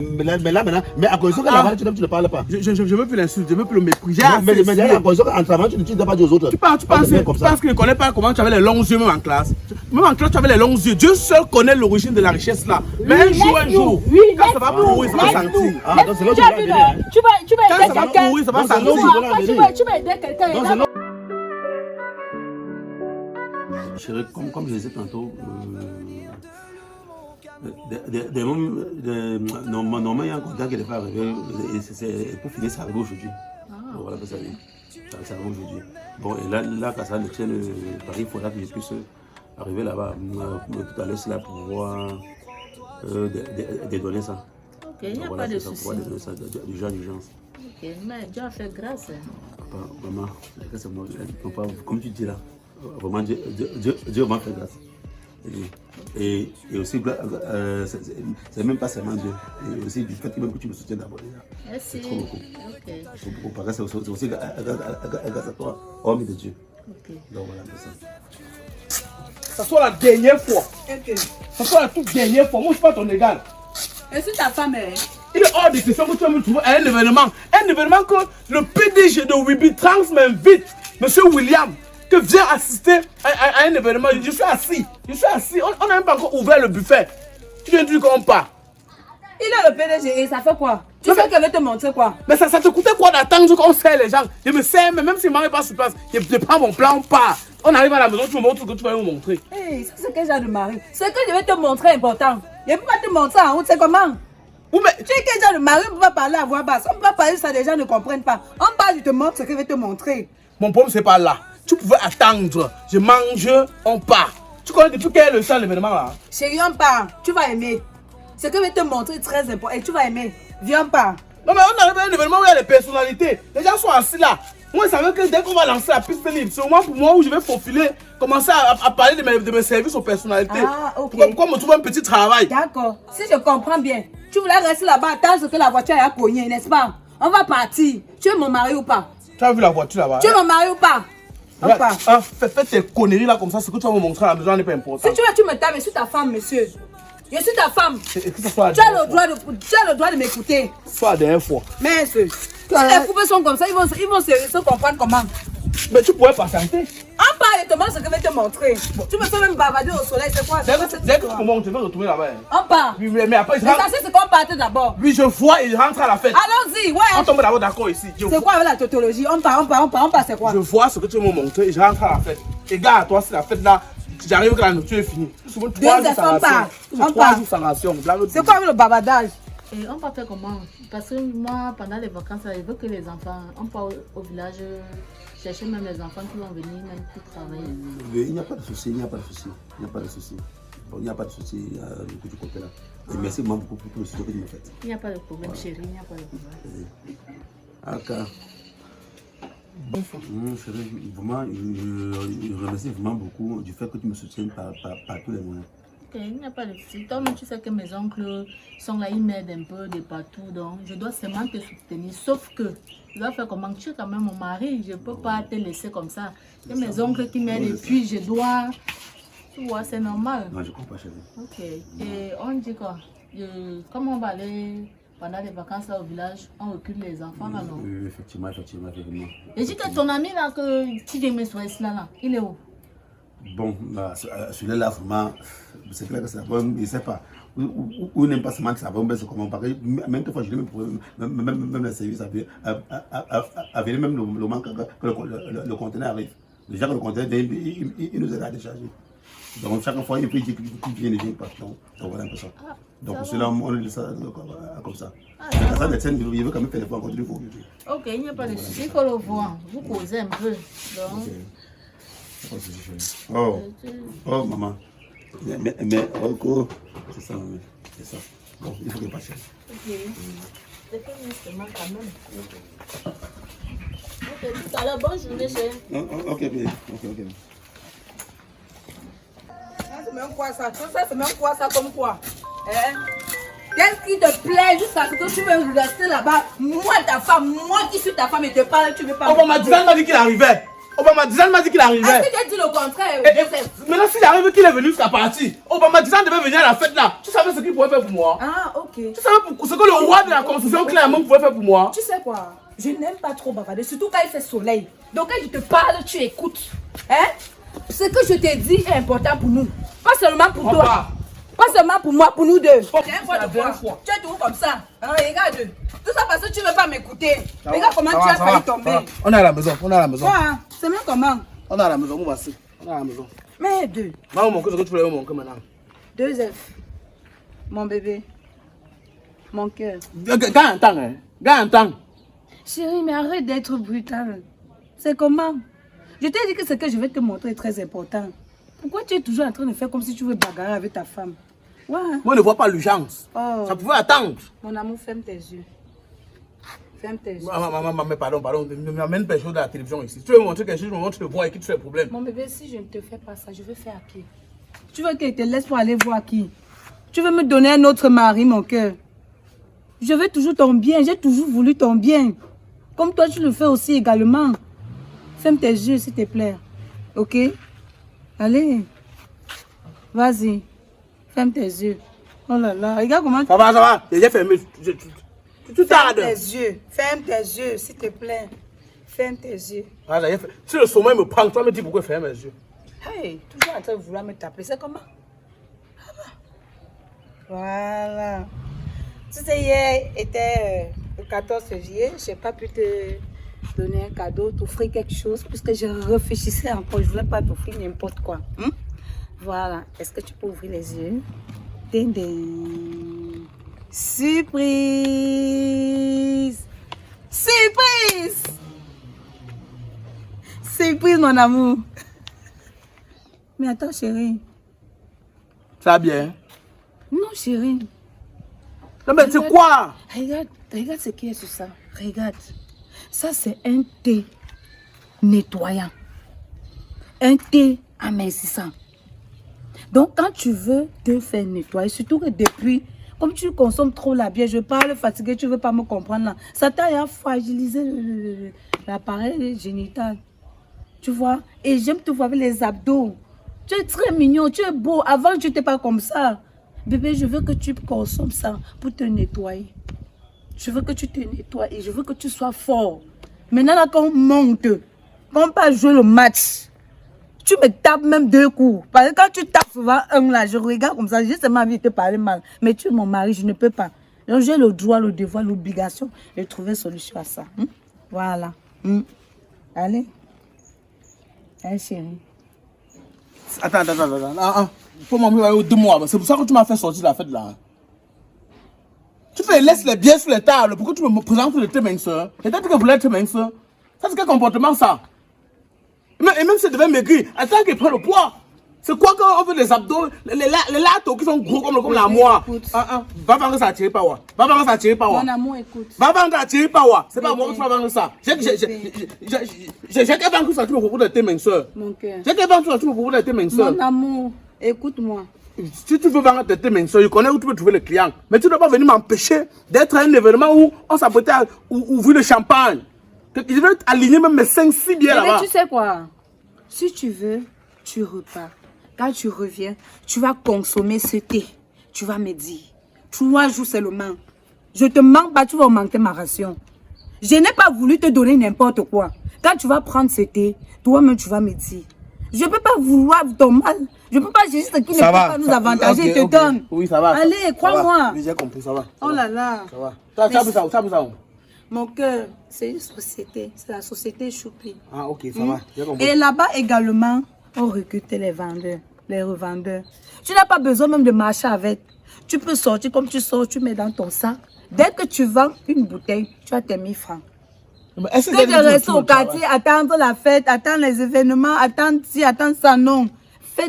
Mais là maintenant, mais à cause que là-bas, tu ne parles pas. Je veux plus l'insulter, je veux plus le mépriser. Mais à cause qu'en travaillant, tu ne dis pas aux autres. Tu penses qu'il ne connaît pas comment tu avais les longs yeux même en classe. Même en classe, tu avais les longs yeux. Dieu seul connaît l'origine de la richesse là. Mais un jour, quand ça va pourrir, ça va sentir. Ah, donc c'est là que tu vas aider quelqu'un. Quand ça va pourrir, ça va sentir. Tu vas aider quelqu'un. Chérie, comme je disais tantôt, normalement, il y a un contact qui n'est pas arrivé. Et pour finir, ça arrive aujourd'hui. Voilà, ça arrive aujourd'hui. Bon, et là quand ça le tient, Paris, il faudra que je puisse arriver là-bas tout à l'heure, là, pour pouvoir dédonner ça. Ok, il n'y a pas de souci. Pour pouvoir dédonner ça d'urgence. Ok, mais Dieu a fait grâce. Maman, comme tu dis là, vraiment, Dieu m'a fait grâce. Et aussi, c'est même pas seulement Dieu. Et aussi du fait que tu me soutiens d'abord. C'est trop beaucoup. C'est beaucoup. Parce que c'est aussi grâce à toi, homme de Dieu. Donc voilà, c'est ça. Ça soit la dernière fois. Ça soit la toute dernière fois. Moi, je ne suis pas ton égal. Et si ta femme est... Il est hors de question que tu vas me trouver à un événement. Un événement que le PDG de WeBeTrans m'invite, Monsieur William, que vient assister à un événement. Je suis assis. On n'a même pas encore ouvert le buffet. Tu viens de dire qu'on part. Il est le PDG et ça fait quoi? Tu sais qu'elle veut te montrer quoi? Mais ça te coûtait quoi d'attendre qu'on sert les gens? Je me sers, mais même si maman n'est pas sur place, je prends mon plan, on part. On arrive à la maison, tu me montres ce que tu vas nous montrer. Hey, ça c'est quel genre de mari? Ce que je vais te montrer est important. Je ne peux pas te montrer en route, c'est comment? Oui, mais... Tu es quel genre de mari? On ne peut pas parler à voix basse. On ne peut pas parler ça, les gens ne comprennent pas. On parle, je te montre ce que je vais te montrer. Mon problème, c'est pas là. Tu pouvais attendre. Je mange, on part. Tu connais depuis quel est le sang l'événement là? Chérie, on part. Tu vas aimer. Ce que je vais te montrer est très important. Et tu vas aimer. Viens, on part. Non, mais on arrive à un événement où il y a les personnalités. Les gens sont assis là. Moi, je savais que dès qu'on va lancer la piste libre, c'est au moment pour moi où je vais faufiler, commencer à parler de mes services aux personnalités. Ah, ok. Pourquoi me trouver un petit travail? D'accord. Si je comprends bien, tu voulais rester là-bas, attendre que la voiture ait cogné, n'est-ce pas? On va partir. Tu es mon mari ou pas? Tu as vu la voiture là-bas? Tu es mon mari ou pas? On part. Fais tes conneries là comme ça, ce que tu vas me montrer à la maison n'est pas important. Si tu veux, tu me tapes, je suis ta femme, monsieur. Je suis ta femme. Et que ça soit Tu as le droit de m'écouter. Soit la dernière fois. Mais si les poupées sont comme ça, ils vont se comprendre comment. Mais tu pourrais patienter. On parle et te montre ce que je vais te montrer. Tu me fais même bavarder au soleil, c'est quoi? Dès que tu me montres, je vais retourner là-bas. On part. Oui, mais après, Mais ça, c'est qu'on parte d'abord. oui, je vois et je rentre à la fête. Allons-y, ouais. On tombe d'abord d'accord ici. C'est quoi avec la tautologie? On part, c'est quoi? Je vois ce que tu m'as montré et je rentre à la fête. Et gars, toi, c'est la fête là. J'arrive que la nourriture est finie. Souvent 3 jours sans ration. 3 jours sans ration. C'est quoi avec le bavardage? Et on va faire comment? Parce que moi, pendant les vacances, je veux que les enfants, on part au village chercher même les enfants qui vont venir, même pour travailler. Il n'y a pas de souci, il n'y a pas de souci. Il n'y a pas de souci. Bon, il n'y a pas de souci du côté là. Et merci beaucoup pour tout le soutien que tu me faites. Il n'y a pas de problème, chérie, il n'y a pas de problème. Aka. Chérie, vraiment, je remercie vraiment beaucoup du fait que tu me soutiennes par tous les moyens. Ok, il n'y a pas de souci. Toi-même, tu sais que mes oncles sont là, ils m'aident un peu de partout. Donc, je dois seulement te soutenir. Sauf que, je dois faire comment? Tu es quand même mon mari. Je ne peux pas te laisser comme ça. Il y a mes oncles qui m'aident et puis je dois... Tu vois, c'est normal. Non, je comprends, chérie. Ok. Et on dit quoi? Comment on va aller pendant les vacances là au village? On recule les enfants là, non? Effectivement. Et dis que ton ami là, que tu viens me soigner là, il est où? Bon, celui-là, vraiment, c'est clair que c'est bon, il ne sait pas. Ou n'aime pas seulement que ça va, mais c'est comment pareil. Même fois, je l'ai même le service avait même le moment que le conteneur arrive. Déjà que le conteneur, il nous aide à décharger. Donc, chaque fois, il peut dire qu'il vient et vient pas. Donc, voilà un peu ça. Donc, cela, on le laisse comme ça. Ça, les scènes, il veut quand même faire des fois encore du coup. Ok, il n'y a pas de souci, il faut le voir. Vous causez un peu. Donc... Oh, maman. Mais, oh, c'est ça, maman. C'est ça. Bon, il faut que je passe. Ok. C'est pas nécessairement quand même. Ok, tout à l'heure, bonne journée, chérie. Ok. Ça, c'est même quoi ça? Ça, c'est même quoi ça comme quoi? Hein? Qu'est-ce qui te plaît jusqu'à ce que tu veux rester là-bas? Moi, ta femme, moi qui suis ta femme et te parle, tu veux pas. Oh, maman, tu m'as dit qu'il arrivait. Obama Dizan m'a dit qu'il arrivait. Est-ce que tu as dit le contraire, Joseph? Maintenant, s'il arrive qu'il est venu jusqu'à partir, Obama Dizan devait venir à la fête là. Tu savais ce qu'il pouvait faire pour moi? Ah, ok. Tu savais ce que le roi de la construction clairement pouvait faire pour moi? Tu sais quoi? Je n'aime pas trop bavarder, surtout quand il fait soleil. Donc quand je te parle, tu écoutes. Hein? Ce que je t'ai dit est important pour nous. Pas seulement pour toi. Pas seulement pour moi, pour nous deux. C'est un fois de fois. Tu es toujours comme ça. Hein, regarde. Tout ça parce que tu ne veux pas m'écouter. Regarde comment tu as failli tomber. On est à la maison, on est à la maison. Quoi? C'est même comment? On est à la maison, on va se. On est à la maison. Mais deux. Maman, mon cœur, ce que tu voulais mon cœur maintenant. 2F. Mon bébé. Mon cœur. Gagne un temps, hein. Gagne un temps. Chérie, mais arrête d'être brutal. C'est comment? Je t'ai dit que ce que je vais te montrer est très important. Pourquoi tu es toujours en train de faire comme si tu veux bagarrer avec ta femme? Ouais. Moi, je ne vois pas l'urgence. Oh. Ça pouvait attendre. Mon amour, ferme tes yeux. Ferme tes yeux. Maman, mais pardon, ne m'amène pas les choses de la télévision ici. Tu veux me montrer quelque chose, je me montre, tu le vois et qui te fait problème. Mon bébé, si je ne te fais pas ça, je vais faire à qui? Tu veux qu'il te laisse pour aller voir qui? Tu veux me donner un autre mari, mon cœur? Je veux toujours ton bien, j'ai toujours voulu ton bien. Comme toi, tu le fais aussi également. Ferme tes yeux, s'il te plaît. Ok? Allez. Vas-y. Ferme tes yeux. Oh là là, regarde comment... Ça va. J'ai fermé. Tu tardes. Ferme tes yeux. Ferme tes yeux, s'il te plaît. Ferme tes yeux. Si le sommeil me prend, tu vas me dire pourquoi fermer mes yeux. Hey, toujours en train de vouloir me taper. C'est comment? Voilà. Tu sais, hier était le 14 février. Je n'ai pas pu te donner un cadeau, t'offrir quelque chose, puisque je réfléchissais encore. Je ne voulais pas t'offrir n'importe quoi. Voilà. Est-ce que tu peux ouvrir les yeux? Ding ding. Surprise! Surprise! Surprise, mon amour. Mais attends, chérie. Ça va bien? Non, chérie. Non, mais c'est quoi? Regarde ce qui est sur ça. Regarde. Ça, c'est un thé nettoyant. Un thé amincissant. Donc, quand tu veux te faire nettoyer, surtout que depuis, comme tu consommes trop la bière, je parle fatigué, tu ne veux pas me comprendre là. Ça t'a fragilisé l'appareil génital. Tu vois? Et j'aime te voir avec les abdos. Tu es très mignon, tu es beau. Avant, tu n'étais pas comme ça. Bébé, je veux que tu consommes ça pour te nettoyer. Je veux que tu te nettoies et je veux que tu sois fort. Maintenant, là, quand on monte, quand on pas jouer le match, tu me tapes même 2 coups. Parce que quand tu tapes souvent un là, je regarde comme ça, j'ai seulement envie de te parler mal. Mais tu es mon mari, je ne peux pas. Donc j'ai le droit, le devoir, l'obligation de trouver solution à ça. Voilà. Allez. Allez, chérie. Attends. Pour moi, 2 mois. C'est pour ça que tu m'as fait sortir de la fête là. Tu te laisses les biens sur les tables. Pourquoi tu me présentes le thé minceur? Peut-être que vous voulez être minceur. Ça, c'est quel comportement ça? Et même si tu devais maigrir, attends qu'il prenne le poids. C'est quoi quand on veut des abdos, les latos qui sont gros comme la moi? Va vendre ça à Thierry Pawa. Mon amour, écoute. Va vendre à Thierry Pawa. C'est pas moi qui vais vendre ça. J'ai qu'à vendre ça, tu me proposes de thé minceur. Mon cœur. J'ai qu'à vendre ça, tu me proposes de thé minceur. Mon amour, écoute-moi. Si tu veux vendre tes minceurs, je connais où tu peux trouver les clients. Mais tu ne dois pas venir m'empêcher d'être à un événement où on s'apprêtait à ouvrir le champagne. Je vais aligner même mes 5-6 bières là-bas. Mais tu sais quoi? Si tu veux, tu repars. Quand tu reviens, tu vas consommer ce thé. Tu vas me dire. 3 jours seulement. Je te manque pas, tu vas augmenter ma ration. Je n'ai pas voulu te donner n'importe quoi. Quand tu vas prendre ce thé, toi-même tu vas me dire. Je ne peux pas vouloir ton mal. Je ne peux pas juste ce qui ne peut pas nous avantager. Je te donne. Oui, ça va. Allez, crois-moi. J'ai compris, ça va. Oh là là. Ça va. Tu as vu ça où? Mon cœur, c'est une société. C'est la société Choupi. Ah, ok, ça va. J'ai compris. Et là-bas également, on recrute les vendeurs, les revendeurs. Tu n'as pas besoin même de marcher avec. Tu peux sortir comme tu sors, tu mets dans ton sac. Dès que tu vends une bouteille, tu as tes 1000 francs. Est-ce que de rester au quartier, attendre la fête, attendre les événements, attendre ci, attendre ça, non.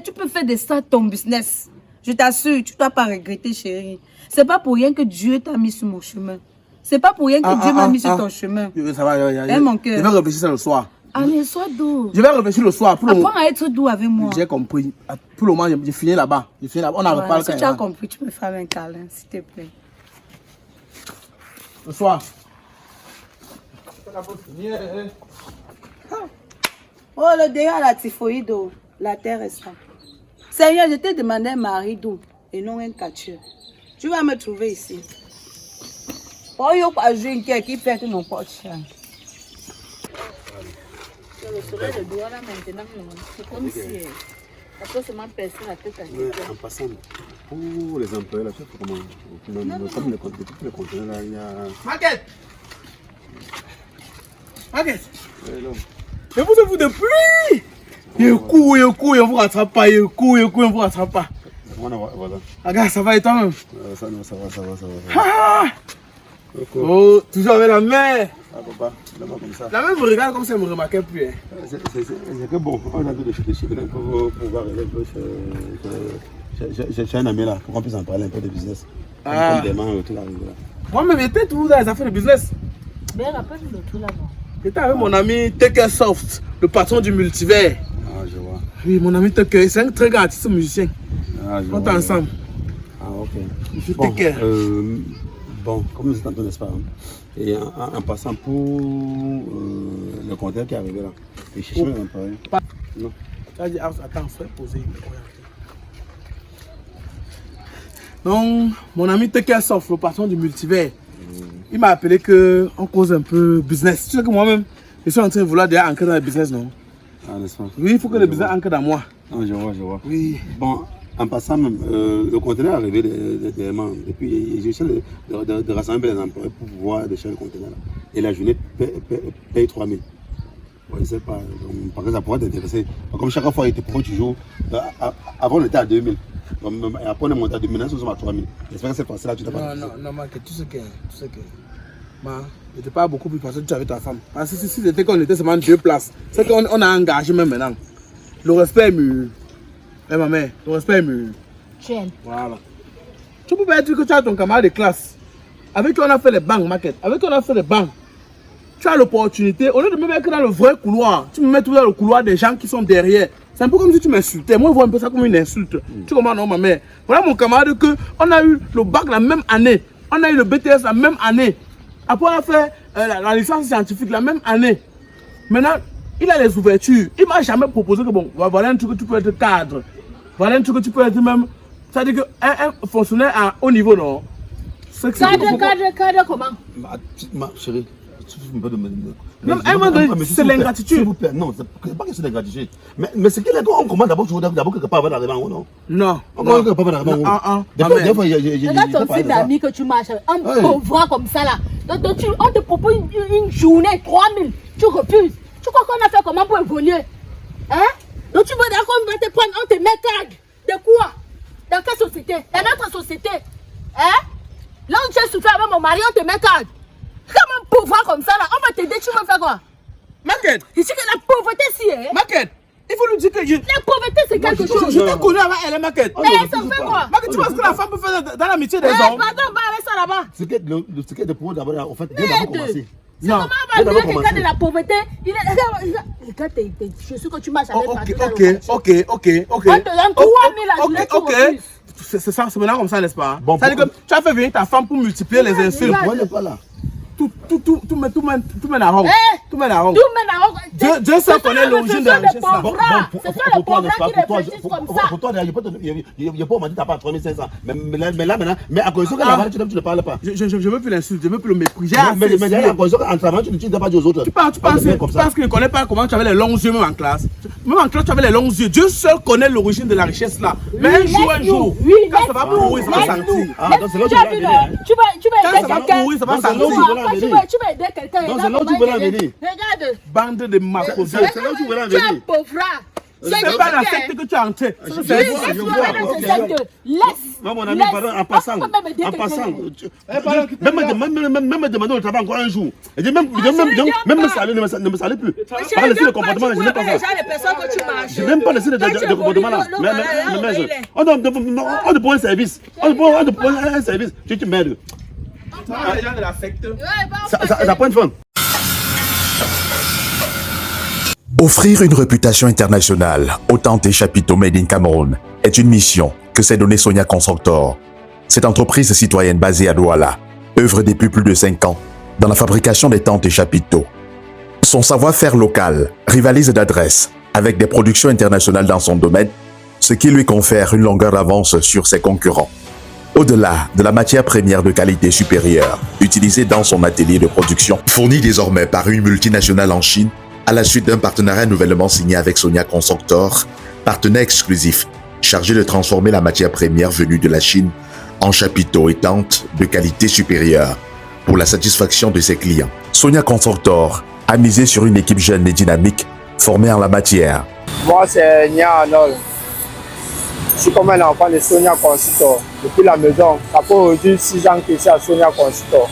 Tu peux faire de ça ton business. Je t'assure, tu ne dois pas regretter, chérie. C'est pas pour rien que Dieu t'a mis sur mon chemin. C'est pas pour rien que Dieu m'a mis sur ton chemin. Ça va, mon cœur. Je vais réfléchir le soir. Allez, sois doux. Je vais réfléchir le soir. Apprends à être doux avec moi. J'ai compris. Pour le moment, j'ai fini là-bas. On en reparle quand si tu as compris, tu peux faire un câlin, s'il te plaît. Le soir. Oh, le dégât, la typhoïde, la terre est sale. Seigneur, je t'ai demandé un mari doux et non un catcheur. Tu vas me trouver ici. Oh, il n'y a pas une qui fait que nos potes changent. Le soleil de doigt là maintenant, c'est comme si ça peut seulement percer la tête à quelqu'un. En passant, pour les employés, là, tu sais comment. Comme les conteneurs, là, il y a. Maquette! Maquette! Mais vous êtes-vous de pluie? Il court, on vous rattrape pas, il court, on vous rattrape pas. Voilà. Regarde, ça va et toi-même? Ça va. Ah! Oh, toujours avec la main. Ah, papa, là-bas comme ça. La main me regarde comme si elle me remarquait plus. Hein. C'est que bon, on a tout de chiffres pour pouvoir aller chez un ami là, pour qu'on puisse en parler un peu de business. Ah. Comme des mains, tout là. Moi-même, j'étais toujours dans les affaires de business. Mais rappelle le tout là-bas. J'étais avec mon ami Teke Soft, le patron du multivers. Ah, je vois. Oui, mon ami Teke, c'est un très grand artiste musicien. Ah, je On est vois. ensemble. Ah, ok. Monsieur Bon, Teke. bon, comme nous tantôt, n'est-ce pas? Hein? Et en passant pour le compteur qui est arrivé là, et chercher un employé. Non. Tu as dit, attends, faut poser. Donc, mon ami Teke Soft, le patron du multivers, il m'a appelé qu'on cause un peu business. Tu sais que moi-même, je suis en train de vouloir déjà ancrer dans le business, non? Ah, n'est-ce pas? Oui, il faut que le business ancre dans moi. Ah, je vois. Oui. Bon, en passant même, le conteneur est arrivé dernièrement. Et puis, j'ai essayé de rassembler les employés pour pouvoir déchirer le conteneur là. Et la journée paye 3 000. Ouais, je ne sais pas, donc, par exemple, ça pourrait t'intéresser. Comme chaque fois, il te prend toujours. Avant, on était à 2 000. Donc, après, on est monté à 2 000, nous sommes à 3 000. J'espère que c'est passé là, tu t'es pas. Non, Marc, tu sais que. Je te parle beaucoup plus parce que tu es avec ta femme. Parce que si c'était qu'on était seulement 2 places, c'est qu'on a engagé même maintenant. Le respect est mûr. Eh, ma mère, le respect est mûr. Tiens. Voilà. Tu peux pas dire que tu as ton camarade de classe. Avec qui on a fait les banques, Marquette. Avec qui on a fait les banques. Tu as l'opportunité, au lieu de me mettre dans le vrai couloir, tu me mets tout dans le couloir des gens qui sont derrière. C'est un peu comme si tu m'insultais. Moi, je vois un peu ça comme une insulte. Tu comprends, non, ma mère? Voilà mon camarade que on a eu le bac la même année. On a eu le BTS la même année. Après, on a fait la licence scientifique la même année. Maintenant, il a les ouvertures. Il m'a jamais proposé que, bon, voilà un truc que tu peux être cadre. Voilà un truc que tu peux être même. C'est-à-dire qu'un fonctionnaire à haut niveau, non? Cadre comment? Ma chérie, tu me peux demander. Non, c'est l'ingratitude. S'il vous plaît, non, c'est pas que c'est l'ingratitude. Mais c'est qu'il est qu'on commande d'abord quelque part avant d'arriver en haut, non? Non. On commande quelque part avant d'arriver en haut. Des fois, regarde ton fils d'amis que tu marches avec, un pauvre comme ça là. Donc, on te propose une journée, 3 000, tu refuses. Tu crois qu'on a fait comment pour évoluer? Hein? Donc tu veux dire qu'on va te prendre, on te met cadre. De quoi? Dans quelle société? Dans notre société. Hein? Là où j'ai souffert avec mon mari, on te met cadre. Comme un pauvre comme ça là, on va t'aider, tu veux faire quoi? Marquette! Ici que la pauvreté si, hein? Marquette! Il faut lui dire que la pauvreté c'est quelque chose. Je t'ai connu avant elle, Marquette. Mais ça fait quoi? Marquette, tu vois ce que la femme peut faire dans l'amitié des hommes? Pardon, va avec ça là-bas. C'est que de pouvoir d'abord, en fait, bien d'abord commencer. Non. Comment on va dire quelqu'un de la pauvreté? Il est. Regarde je suis que tu marches avec Ok. On te donne 3 000 à journée, tu refuses. C'est ça, c'est maintenant comme ça, n'est-ce pas? Bon, ça veut dire que tu as fait venir ta femme pour multiplier les insultes. Moi, n'est pas là. Tout mène à Rome. Tout mène à Rome. Dieu seul connaît l'origine de la richesse. C'est ça le pauvre qui réfléchissent comme ça. Pour toi, il n'y a pas, on m'a dit, tu n'as pas 3 500. Mais là, maintenant, mais à cause de ça, tu ne parles pas. Je veux plus l'insulte, je veux plus le mépris. Mais à cause de ça, en travaillant, tu ne dis pas dire aux autres. Tu penses qu'il ne connaît pas comment tu avais les longs yeux même en classe? Même en classe, tu avais les longs yeux. Dieu seul connaît l'origine de la richesse là. Mais un jour, quand ça va pourrir, ça va sentir. Ah, donc c'est là où tu vas venir. Quand ça va pourrir, ça va sentir. Tu vas aider quelqu'un. Donc c'est là où tu veux en venir. Regarde. Bande de macrosés. C'est là où tu veux en Tu es venir. pauvre. C'est pas la secte que tu as entré. Moi, mon ami, pardon, en passant, même me demander au travail encore un jour. Et même me saluer, ne me salue plus. Pas laisser le comportement, je n'aime pas ça. Je n'aime pas laisser le comportement là. On te prend un service. On te prend un service. Tu te merdes. Les gens de la secte. Ça prend une fin. Offrir une réputation internationale au Tante Chapiteau Made in Cameroun est une mission que s'est donnée Sonia Constructor. Cette entreprise citoyenne basée à Douala œuvre depuis plus de 5 ans dans la fabrication des tentes et chapiteaux. Son savoir-faire local rivalise d'adresse avec des productions internationales dans son domaine, ce qui lui confère une longueur d'avance sur ses concurrents. Au-delà de la matière première de qualité supérieure utilisée dans son atelier de production, fournie désormais par une multinationale en Chine, à la suite d'un partenariat nouvellement signé avec Sonia Constructor, partenaire exclusif chargé de transformer la matière première venue de la Chine en chapiteaux et tentes de qualité supérieure pour la satisfaction de ses clients. Sonia Constructor a misé sur une équipe jeune et dynamique formée en la matière. Moi, c'est Nia Arnold. Je suis comme un enfant de Sonia Constructor. Depuis la maison, ça fait aujourd'hui 6 ans que je suis à Sonia Constructor.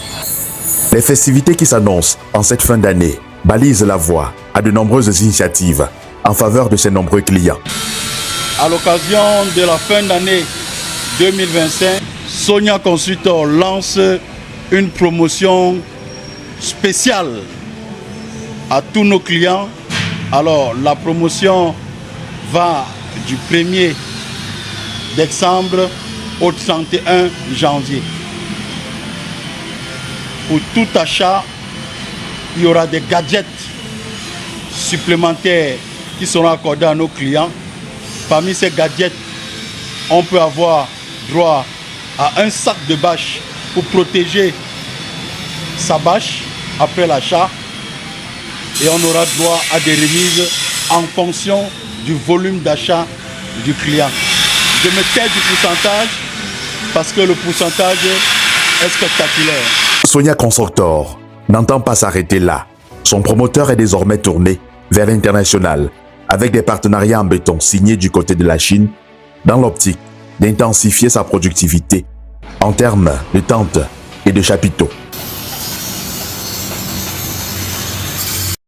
Les festivités qui s'annoncent en cette fin d'année balisent la voie à de nombreuses initiatives en faveur de ses nombreux clients. À l'occasion de la fin d'année 2025, Sonia Constructor lance une promotion spéciale à tous nos clients. Alors, la promotion va du 1er décembre au 31 janvier. Pour tout achat, il y aura des gadgets supplémentaires qui seront accordés à nos clients. Parmi ces gadgets, on peut avoir droit à un sac de bâche pour protéger sa bâche après l'achat. Et on aura droit à des remises en fonction du volume d'achat du client. Je me tais du pourcentage parce que le pourcentage est spectaculaire. Sonia Constructor n'entend pas s'arrêter là. Son promoteur est désormais tourné vers l'international avec des partenariats en béton signés du côté de la Chine dans l'optique d'intensifier sa productivité en termes de tentes et de chapiteaux.